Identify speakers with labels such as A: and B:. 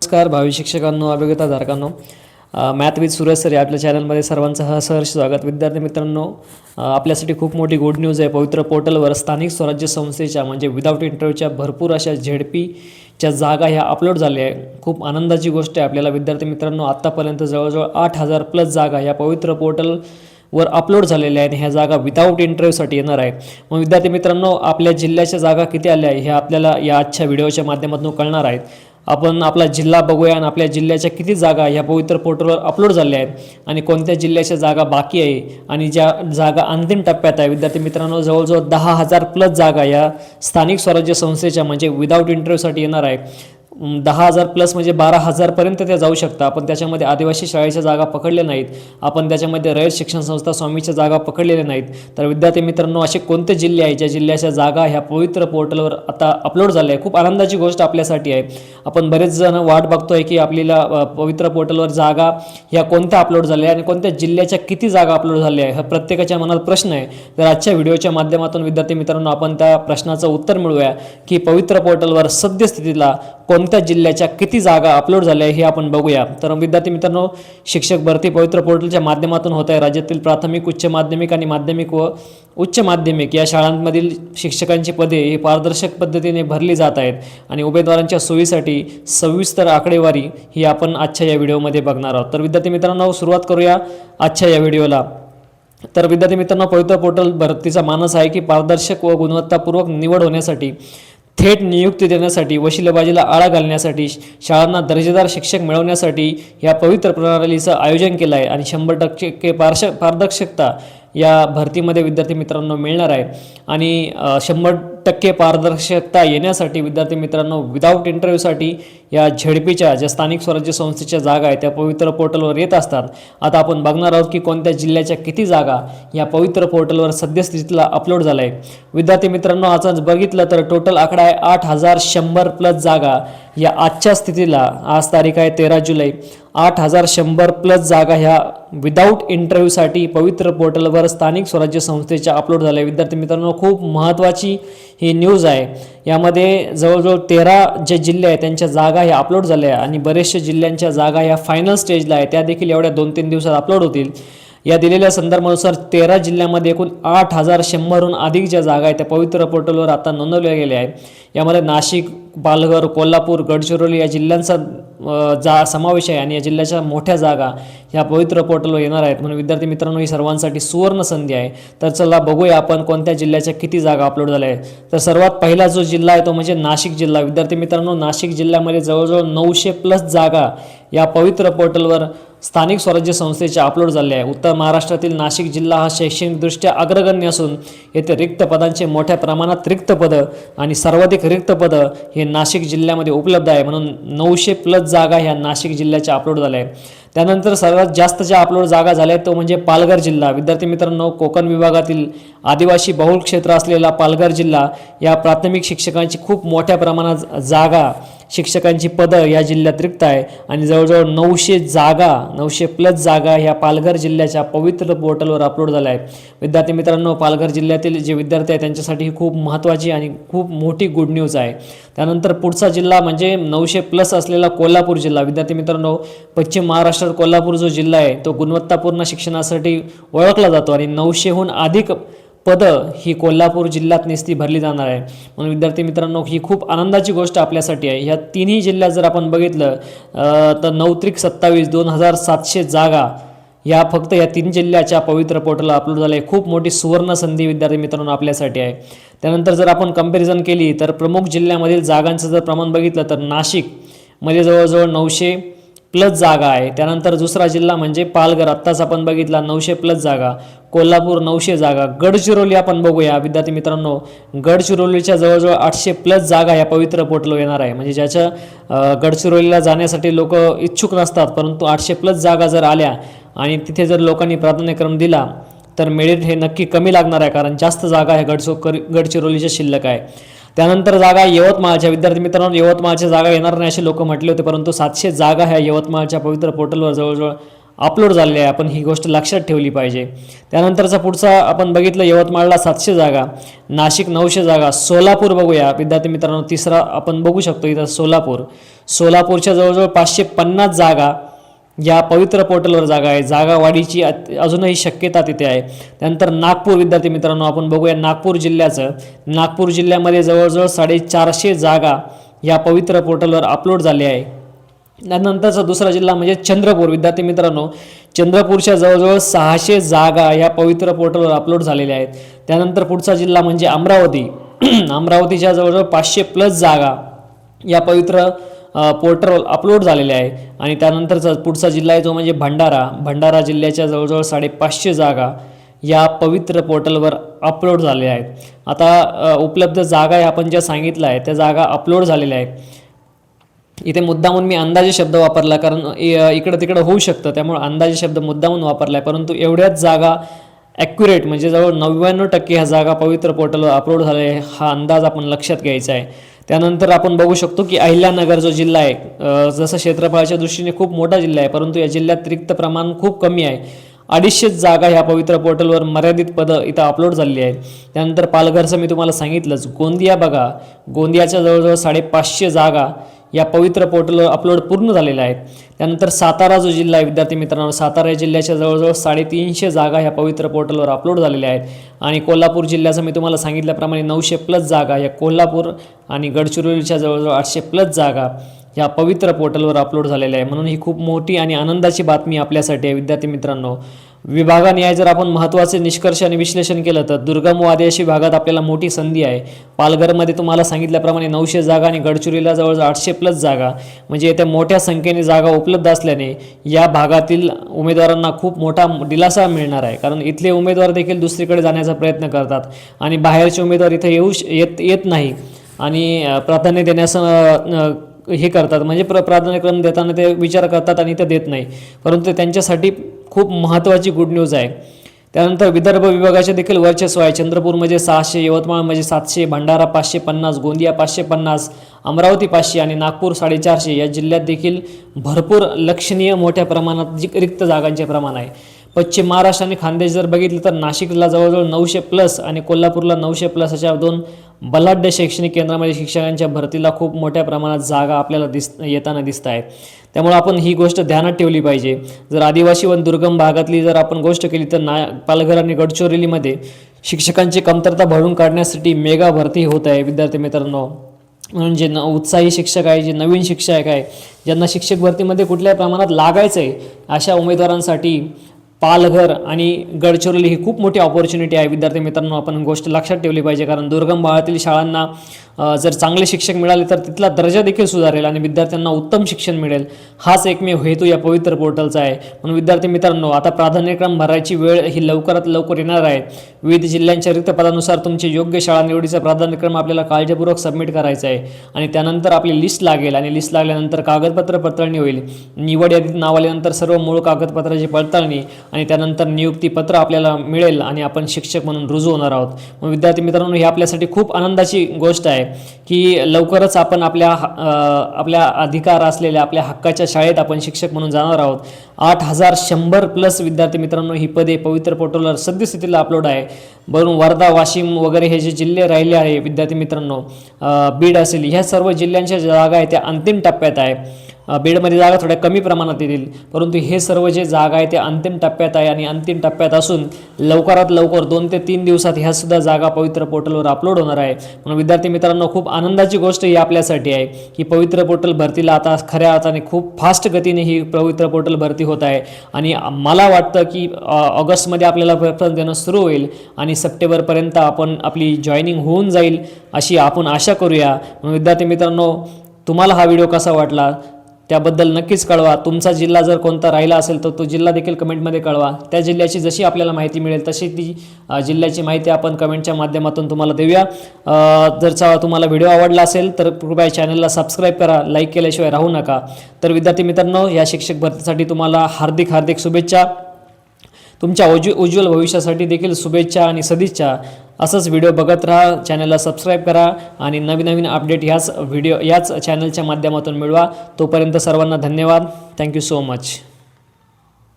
A: नमस्कार भावी शिक्षकांनो, अभिज्ञताधारकांनो, math with Suresh sir या आपल्या चॅनलमध्ये सर्वांचं सहर्ष स्वागत. विद्यार्थी मित्रांनो, आपल्यासाठी खूप मोठी गुड न्यूज आहे. पवित्र पोर्टलवर स्थानिक स्वराज्य संस्थेच्या म्हणजे विदाऊट इंटरव्ह्यूच्या भरपूर अशा झेडपीच्या जागा ह्या अपलोड झाल्या आहे. खूप आनंदाची गोष्ट आहे आपल्याला. विद्यार्थी मित्रांनो, आत्तापर्यंत जवळजवळ 8,000 प्लस जागा ह्या पवित्र पोर्टलवर अपलोड झालेल्या आहेत. ह्या जागा विदाऊट इंटरव्ह्यूसाठी येणार आहे. मग विद्यार्थी मित्रांनो, आपल्या जिल्ह्याच्या जागा किती आल्या आहे हे आपल्याला या आजच्या व्हिडिओच्या माध्यमातून कळणार आहेत. आपण आपला जिल्हा बघूया आणि आपल्या जिल्ह्याच्या किती जागा ह्या पवित्र पोर्टलवर अपलोड झाल्या आहेत आणि कोणत्या जिल्ह्याच्या जागा बाकी आहे आणि ज्या जागा अंतिम टप्प्यात आहे. विद्यार्थी मित्रांनो, जवळजवळ 10,000 प्लस जागा या स्थानिक स्वराज्य संस्थेच्या म्हणजे विदाऊट इंटरव्ह्यूसाठी येणार आहे. 10,000 प्लस म्हणजे 12,000पर्यंत त्या जाऊ शकतात. आपण त्याच्यामध्ये आदिवासी शाळेच्या जागा पकडल्या नाहीत, आपण त्याच्यामध्ये रयत शिक्षण संस्था स्वामीच्या जागा पकडलेल्या नाहीत. तर विद्यार्थी मित्रांनो, असे कोणते जिल्हे आहेत ज्या जिल्ह्याच्या जागा ह्या पवित्र पोर्टलवर आता अपलोड झाल्या आहे. खूप आनंदाची गोष्ट आपल्यासाठी आहे. आपण बरेच जण वाट बघतोय की आपल्याला पवित्र पोर्टलवर जागा ह्या कोणत्या अपलोड झाल्या आणि कोणत्या जिल्ह्याच्या किती जागा अपलोड झाल्या आहे हा प्रत्येकाच्या मनात प्रश्न आहे. तर आजच्या व्हिडिओच्या माध्यमातून विद्यार्थी मित्रांनो, आपण त्या प्रश्नाचं उत्तर मिळूया की पवित्र पोर्टलवर सद्यस्थितीला कोणत्या जिल्ह्याच्या किती जागा अपलोड झाल्या हे आपण बघूया. तर विद्यार्थी मित्रांनो, शिक्षक भरती पवित्र पोर्टलच्या माध्यमातून होत आहे. राज्यातील प्राथमिक, उच्च माध्यमिक आणि माध्यमिक व उच्च माध्यमिक या शाळांमधील शिक्षकांची पदे ही पारदर्शक पद्धतीने भरली जात आहेत आणि उमेदवारांच्या सोयीसाठी सविस्तर आकडेवारी ही आपण आजच्या या व्हिडिओमध्ये बघणार आहोत. तर विद्यार्थी मित्रांनो, सुरुवात करूया आजच्या या व्हिडिओला. तर विद्यार्थी मित्रांनो, पवित्र पोर्टल भरतीचा मानस आहे की पारदर्शक व गुणवत्तापूर्वक निवड होण्यासाठी, थेट नियुक्ती देण्यासाठी, वशिलेबाजीला आळा घालण्यासाठी, शाळांना दर्जेदार शिक्षक मिळवण्यासाठी या पवित्र प्रणालीचं आयोजन केलं आहे आणि 100% पारदर्शकता या भरतीमध्ये विद्यार्थी मित्रांनो मिळणार आहे. आणि 100% पारदर्शकता येण्यासाठी विद्यार्थी मित्रांनो, विदाऊट इंटरव्ह्यूसाठी या झेडपीच्या ज्या स्थानिक स्वराज्य संस्थेच्या जागा आहेत त्या पवित्र पोर्टलवर येत असतात. आता आपण बघणार आहोत की कोणत्या जिल्ह्याच्या किती जागा या पवित्र पोर्टलवर सद्यस्थितीला अपलोड झाल्या आहेत. विद्यार्थी मित्रांनो, आज बघितलं तर टोटल आकडा आहे 8,100 प्लस जागा या आजच्या स्थितीला. आज तारीख आहे 13 जुलै. 8,100 प्लस जागा ह्या विदाऊट इंटरव्ह्यूसाठी पवित्र पोर्टलवर स्थानिक स्वराज्य संस्थेच्या अपलोड झाल्या. विद्यार्थी मित्रांनो, खूप महत्त्वाची ही न्यूज आहे. यामध्ये जवळजवळ 13 जे जिल्हे आहेत त्यांच्या जागा ह्या अपलोड झाल्या आणि बरेचशा जिल्ह्यांच्या जागा ह्या फायनल स्टेजला आहे. त्या देखील एवढ्या 2-3 दिवसात अपलोड होतील. या दिलेल्या संदर्भानुसार 13 जिल्ह्यांमध्ये एकूण 8,100हून अधिक ज्या जागा आहेत त्या पवित्र पोर्टलवर आता नोंदवल्या गेल्या आहेत. यामध्ये नाशिक, पालघर, कोल्हापूर, गडचिरोली या जिल्ह्यांचा समावेश आहे आणि या जिल्ह्याच्या मोठ्या जागा ह्या पवित्र पोर्टलवर येणार आहेत. म्हणून विद्यार्थी मित्रांनो, ही सर्वांसाठी सुवर्ण संधी आहे. तर चला बघूया आपण कोणत्या जिल्ह्याच्या किती जागा अपलोड झाल्या आहेत. तर सर्वात पहिला जो जिल्हा आहे तो म्हणजे नाशिक जिल्हा. विद्यार्थी मित्रांनो, नाशिक जिल्ह्यामध्ये जवळजवळ 900 प्लस जागा या पवित्र पोर्टलवर स्थानिक स्वराज्य संस्थेच्या अपलोड झाले आहे. उत्तर महाराष्ट्रातील नाशिक जिल्हा हा शैक्षणिकदृष्ट्या अग्रगण्य असून येथे रिक्त पदांचे मोठ्या प्रमाणात रिक्त पदं आणि सर्वाधिक रिक्त पदं हे नाशिक जिल्ह्यामध्ये उपलब्ध आहे. म्हणून 900 प्लस जागा ह्या नाशिक जिल्ह्याच्या अपलोड झाल्या आहेत. त्यानंतर सर्वात जास्त ज्या अपलोड जागा झाल्या आहेत तो म्हणजे पालघर जिल्हा. विद्यार्थी मित्रांनो, कोकण विभागातील आदिवासी बहुल क्षेत्र असलेला पालघर जिल्हा या प्राथमिक शिक्षकांची खूप मोठ्या प्रमाणात जागा, शिक्षकांची पदं या जिल्ह्यात रिक्त आहे आणि जवळजवळ 900 प्लस जागा ह्या पालघर जिल्ह्याच्या पवित्र पोर्टलवर अपलोड झाल्या आहेत. विद्यार्थी मित्रांनो, पालघर जिल्ह्यातील जे विद्यार्थी आहेत त्यांच्यासाठी ही खूप महत्त्वाची आणि खूप मोठी गुड न्यूज आहे. त्यानंतर पुढचा जिल्हा म्हणजे 900 प्लस असलेला कोल्हापूर जिल्हा. विद्यार्थी मित्रांनो, पश्चिम महाराष्ट्रात कोल्हापूर जो जिल्हा आहे तो गुणवत्तापूर्ण शिक्षणासाठी ओळखला जातो आणि 900हून अधिक पदं ही कोल्हापूर जिल्ह्यात निस्ती भरली जाणार आहे. म्हणून विद्यार्थी मित्रांनो, ही खूप आनंदाची गोष्ट आपल्यासाठी आहे. ह्या तिन्ही जिल्ह्यात जर आपण बघितलं तर 9-27 2,700 जागा या फक्त या 3 जिल्ह्याच्या पवित्र पोर्टलला अपलोड झाले. खूप मोठी सुवर्ण संधी विद्यार्थी मित्रांनो आपल्यासाठी आहे. त्यानंतर जर आपण कंपॅरिझन केली तर प्रमुख जिल्ह्यामधील जागांचं जर प्रमाण बघितलं तर नाशिकमध्ये जवळजवळ 900 प्लस जागा आहे. त्यानंतर दुसरा जिल्हा म्हणजे पालघर, आत्ताच आपण बघितला 900 प्लस जागा. कोल्हापूर 900 जागा. गडचिरोली आपण बघूया विद्यार्थी मित्रांनो, गडचिरोलीच्या जवळजवळ 800 प्लस जागा या पवित्र पोर्टलवर येणार आहे. म्हणजे ज्याच्या गडचिरोलीला जाण्यासाठी लोक इच्छुक नसतात, परंतु 800 प्लस जागा जर आल्या आणि तिथे जर लोकांनी प्राधान्यक्रम दिला तर मेरिट हे नक्की कमी लागणार आहे, कारण जास्त जागा ह्या गडचिरोलीच्या शिल्लक आहे. त्यानंतर जागा यवतमाळच्या. विद्यार्थी मित्रांनो, यवतमाळच्या जागा येणार नाही असे लोक म्हटले होते, परंतु 700 जागा ह्या यवतमाळच्या पवित्र पोर्टलवर जवळजवळ अपलोड झालेल्या आहे. आपण ही गोष्ट लक्षात ठेवली पाहिजे. त्यानंतरचा पुढचा आपण बघितलं यवतमाळला 700 जागा, नाशिक 900 जागा, सोलापूर बघूया विद्यार्थी मित्रांनो. तिसरा आपण बघू शकतो इथं सोलापूरच्या जवळजवळ 550 जागा या पवित्र पोर्टलवर जागा आहे. जागा वाढीची अजूनही शक्यता तिथे आहे. त्यानंतर नागपूर विद्यार्थी मित्रांनो आपण बघूया नागपूर जिल्ह्यामध्ये जवळजवळ 450 जागा या पवित्र पोर्टलवर अपलोड झाले आहे. त्यानंतरचा दुसरा जिल्हा म्हणजे चंद्रपूर विद्यार्थी मित्रांनो. चंद्रपूरच्या जवळजवळ 600 जागा या पवित्र पोर्टलवर अपलोड झालेल्या आहेत. त्यानंतर पुढचा जिल्हा म्हणजे अमरावतीच्या जवळजवळ 500+ जागा या पवित्र पोर्टलवर अपलोड झालेल्या आहे. आणि त्यानंतरचा पुढचा जिल्हा आहे तो म्हणजे भंडारा जिल्ह्याच्या जवळजवळ 550 जागा या पवित्र पोर्टलवर अपलोड झालेल्या आहेत. आता उपलब्ध जागा आपण ज्या सांगितल्या आहेत त्या जागा अपलोड झालेल्या आहेत. इथे मुद्दामून मी अंदाजे शब्द वापरला कारण इकडं तिकडं होऊ शकतं, त्यामुळे अंदाजे शब्द मुद्दामून वापरला आहे. परंतु एवढ्याच जागा ॲक्युरेट म्हणजे जवळ 99% ह्या जागा पवित्र पोर्टलवर अपलोड झाले आहे हा अंदाज आपण लक्षात घ्यायचा आहे. त्यानंतर आपण बघू शकतो की अहिल्यानगर जो जिल्हा आहे जसं क्षेत्रफळाच्या दृष्टीने खूप मोठा जिल्हा आहे, परंतु या जिल्ह्यात रिक्त प्रमाण खूप कमी आहे. 250 जागा ह्या पवित्र पोर्टलवर मर्यादित पदं इथं अपलोड झालेली आहेत. त्यानंतर पालघरचं मी तुम्हाला सांगितलंच. गोंदिया बघा, गोंदियाच्या जवळजवळ 550 जागा या पवित्र पोर्टलवर अपलोड पूर्ण झालेल्या आहेत. त्यानंतर सातारा जो जिल्हा आहे विद्यार्थी मित्रांनो, सातारा जिल्ह्याच्या जवळजवळ 350 जागा ह्या पवित्र पोर्टलवर अपलोड झालेल्या आहेत. आणि कोल्हापूर जिल्ह्याचं मी तुम्हाला सांगितल्याप्रमाणे 900+ जागा या कोल्हापूर आणि गडचिरोलीच्या जवळजवळ 800+ जागा या पवित्र पोर्टलवर अपलोड झालेल्या आहे. म्हणून ही खूप मोठी आणि आनंदाची बातमी आपल्यासाठी आहे विद्यार्थी मित्रांनो. विभागानिहाय जर आपण महत्त्वाचे निष्कर्ष आणि विश्लेषण केलं तर दुर्गम व आदिवासी भागात आपल्याला मोठी संधी आहे. पालघरमध्ये तुम्हाला सांगितल्याप्रमाणे 900 जागा आणि गडचिरोलीला जवळजवळ 800+ जागा म्हणजे येत्या मोठ्या संख्येने जागा उपलब्ध असल्याने या भागातील उमेदवारांना खूप मोठा दिलासा मिळणार आहे. कारण इथले उमेदवार देखील दुसरीकडे जाण्याचा प्रयत्न करतात आणि बाहेरचे उमेदवार इथे येत नाही आणि प्राधान्य देण्यास हे करतात म्हणजे प्राधान्यक्रम देताना ते विचार करतात आणि ते देत नाही, परंतु त्यांच्यासाठी खूप महत्त्वाची गुड न्यूज आहे. त्यानंतर विदर्भ विभागाचे देखील वर्चस्व आहे. चंद्रपूरमध्ये 600, यवतमाळमध्ये 700, भंडारा 550, गोंदिया 550, अमरावती 500 आणि नागपूर 450 या जिल्ह्यात देखील भरपूर लक्षणीय मोठ्या प्रमाणात रिक्त जागांचे प्रमाण आहे. पश्चिम महाराष्ट्र आणि खानदेश जर बघितलं तर नाशिकला जवळजवळ 900+ आणि कोल्हापूरला 900+ अशा 2 बलाढ्य शैक्षणिक केंद्रामध्ये शिक्षकांच्या भरतीला खूप मोठ्या प्रमाणात जागा आपल्याला येताना दिसत आहेत. त्यामुळे आपण ही गोष्ट ध्यानात ठेवली पाहिजे. जर आदिवासी व दुर्गम भागातली जर आपण गोष्ट केली तर पालघर आणि गडचिरोलीमध्ये शिक्षकांची कमतरता भरून काढण्यासाठी मेगा भरती होत आहे विद्यार्थी मित्रांनो. म्हणून जे उत्साही शिक्षक आहे, जे नवीन शिक्षक आहे, ज्यांना शिक्षक भरतीमध्ये कुठल्या प्रमाणात लागायचं आहे अशा उमेदवारांसाठी पालघर आणि गडचिरोली ही खूप मोठी ऑपॉर्च्युनिटी आहे विद्यार्थी मित्रांनो. आपण गोष्ट लक्षात ठेवली पाहिजे कारण दुर्गम भागातील शाळांना जर चांगले शिक्षक मिळाले तर तिथला दर्जा देखील सुधारेल आणि विद्यार्थ्यांना उत्तम शिक्षण मिळेल. हाच एकमेव हेतू या पवित्र पोर्टलचा आहे. म्हणून विद्यार्थी मित्रांनो आता प्राधान्यक्रम भरायची वेळ ही लवकरात लवकर येणार आहे. विविध जिल्ह्यांच्या रिक्त पदानुसार तुमची योग्य शाळा निवडीचा प्राधान्यक्रम आपल्याला काळजीपूर्वक सबमिट करायचा आहे आणि त्यानंतर आपली लिस्ट लागेल आणि लिस्ट लागल्यानंतर कागदपत्र पडताळणी होईल. निवड यादीत नाव आल्यानंतर सर्व मूळ कागदपत्राची पडताळणी आणि त्यानंतर नियुक्तीपत्र आपल्याला मिळेल आणि आपण शिक्षक म्हणून रुजू होणार आहोत. मग विद्यार्थी मित्रांनो ही आपल्यासाठी खूप आनंदाची गोष्ट आहे की लवकरच आपण आपल्या अधिकार असलेल्या आपल्या हक्काच्या शाळेत आपण शिक्षक म्हणून जाणार आहोत. 8100+ विद्यार्थी मित्रांनो ही पदे पवित्र पोर्टलवर सद्यस्थितीला अपलोड आहे. वरून वर्धा, वाशिम वगैरे हे जे जिल्हे राहिले आहे विद्यार्थी मित्रांनो, बीड असेल, ह्या सर्व जिल्ह्यांच्या जागा आहे त्या अंतिम टप्प्यात आहे. बीडमध्ये जागा थोड्या कमी प्रमाणात येतील, परंतु हे सर्व जे जागा आहे ते अंतिम टप्प्यात आहे आणि अंतिम टप्प्यात असून लवकरात लवकर 2 ते 3 दिवसात ह्या सुद्धा जागा पवित्र पोर्टलवर अपलोड होणार आहे. म्हणून विद्यार्थी मित्रांनो खूप आनंदाची गोष्ट ही आपल्यासाठी आहे की पवित्र पोर्टल भरतीला आता खऱ्या अर्थाने खूप फास्ट गतीने ही पवित्र पोर्टल भरती होत आहे आणि मला वाटतं की ऑगस्टमध्ये आपल्याला प्रेफरन्स देणं सुरू होईल आणि सप्टेंबरपर्यंत आपण आपली जॉईनिंग होऊन जाईल अशी आपण आशा करूया. म्हणून विद्यार्थी मित्रांनो तुम्हाला हा व्हिडिओ कसा वाटला त्याबद्दल नक्कीच कळवा. तुमचा जिल्हा जर कोणता राहिला असेल तर तो जिल्हा देखील कमेंटमध्ये कळवा. त्या जिल्ह्याची जशी आपल्याला माहिती मिळेल तशी ती जिल्ह्याची माहिती आपण कमेंटच्या माध्यमातून तुम्हाला देऊया. जर तुम्हाला व्हिडिओ आवडला असेल तर कृपया चॅनलला सबस्क्राईब करा, लाईक केल्याशिवाय राहू नका. तर विद्यार्थी मित्रांनो या शिक्षक भरतीसाठी तुम्हाला हार्दिक शुभेच्छा. तुमच्या उज्ज्वल भविष्यासाठी देखील शुभेच्छा आणि सदिच्छा. असंच व्हिडिओ बघत राहा, चॅनलला सबस्क्राईब करा आणि नवीन अपडेट याच चॅनलच्या माध्यमातून मिळवा. तोपर्यंत सर्वांना धन्यवाद. Thank you so much.